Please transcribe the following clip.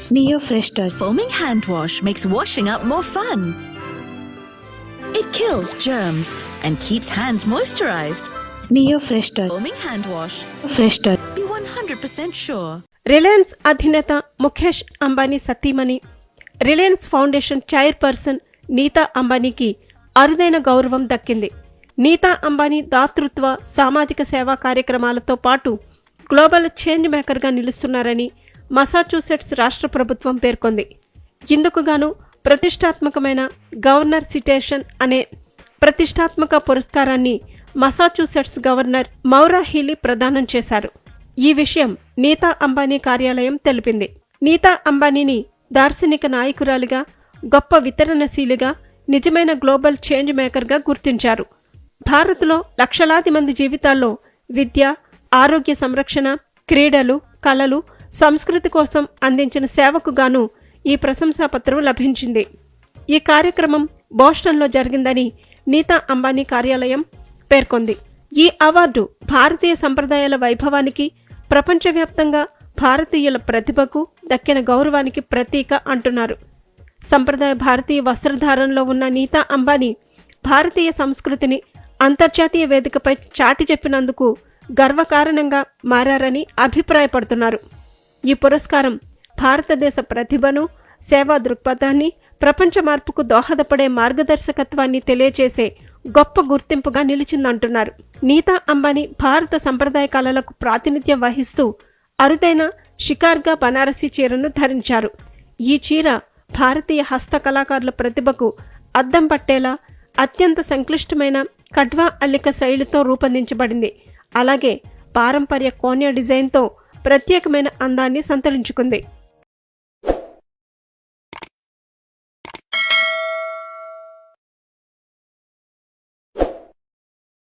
Neo Fresh Touch. Foaming hand wash makes washing up more fun. It kills germs and keeps hands moisturized. Neo Fresh Touch. Foaming hand wash. Fresh Touch. Be 100% sure. Reliance అధినేత ముఖేష్ అంబానీ సతీమణి, Reliance foundation chairperson Nita అంబానీకి అరుదైన గౌరవం దక్కింది. నీతా అంబానీ దాతృత్వ సామాజిక సేవా కార్యక్రమాలతో పాటు global change మేకర్గా నిలుస్తున్నారని Massachusetts రాష్ట్ర ప్రభుత్వం పేర్కొంది. ఇందుకుగాను ప్రతిష్టాత్మకమైన గవర్నర్ సిటేషన్ అనే ప్రతిష్టాత్మక పురస్కారాన్ని మసాచ్యూసెట్స్ గవర్నర్ మౌరా హీలీ ప్రదానం చేశారు. ఈ విషయం నీతా అంబానీ కార్యాలయం తెలిపింది. నీతా అంబానీని దార్శనిక నాయకురాలిగా, గొప్ప వితరణశీలిగా, నిజమైన గ్లోబల్ చేంజ్ మేకర్గా గుర్తించారు. భారత్లో లక్షలాది మంది జీవితాల్లో విద్య, ఆరోగ్య సంరక్షణ, క్రీడలు, కళలు, సంస్కృతి కోసం అందించిన సేవకు గాను ఈ ప్రశంసాపత్రం లభించింది. ఈ కార్యక్రమం బోస్టన్లో జరిగిందని నీతా అంబానీ కార్యాలయం పేర్కొంది. ఈ అవార్డు భారతీయ సంప్రదాయాల వైభవానికి, ప్రపంచవ్యాప్తంగా భారతీయుల ప్రతిభకు దక్కిన గౌరవానికి ప్రతీక అంటున్నారు. సంప్రదాయ భారతీయ వస్త్రధారణలో ఉన్న నీతా అంబానీ భారతీయ సంస్కృతిని అంతర్జాతీయ వేదికపై చాటి చెప్పినందుకు గర్వకారణంగా మారారని అభిప్రాయపడుతున్నారు. ఈ పురస్కారం భారతదేశ ప్రతిభను, సేవా దృక్పథాన్ని, ప్రపంచ మార్పుకు దోహదపడే మార్గదర్శకత్వాన్ని తెలియచేసే గొప్ప గుర్తింపుగా నిలిచిందంటున్నారు. నీతా అంబానీ భారత సంప్రదాయ కళలకు ప్రాతినిధ్యం వహిస్తూ అరుదైన షికార్గా బనారసీ చీరను ధరించారు. ఈ చీర భారతీయ హస్త కళాకారుల ప్రతిభకు అద్దం పట్టేలా అత్యంత సంక్లిష్టమైన కడ్వా అల్లిక శైలితో రూపొందించబడింది. అలాగే పారంపర్య కోన్య డిజైన్తో ప్రత్యేకమైన అందాన్ని సంతరించుకుంది.